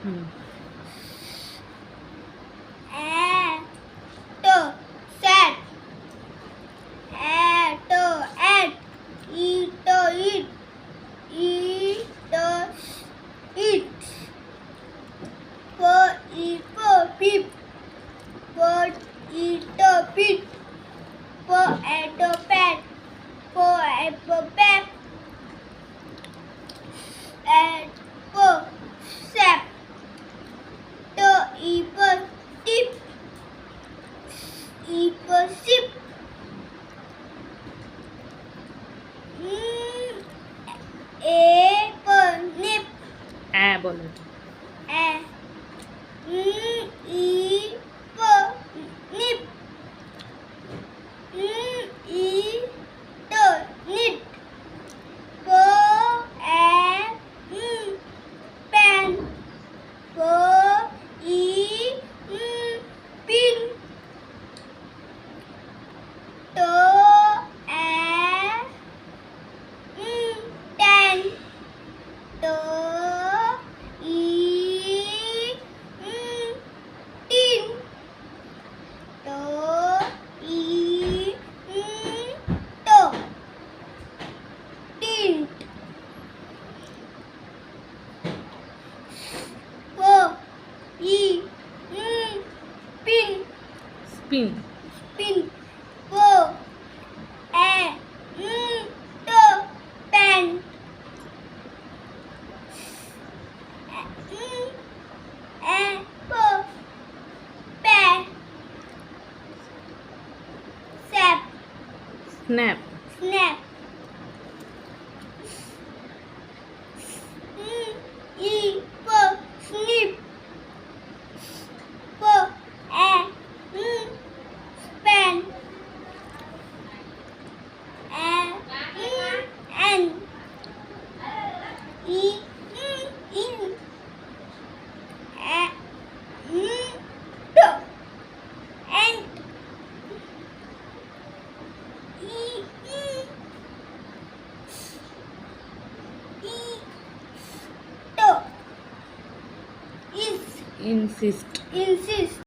Hmm. Sat. At. Eat. Eat. Eat. Peep. Eat. Pit. Pat. Pap. Sap. Tip. Sip. Nip. बोलायचं. Nip. Knit. Pan. Pin. Tan. Tin. Tint. Pin. Spin. Pin. Pan. Pear. Sap. Snap. Snap. Snip. Span. An. In. Ant. Is. Insist. Insist.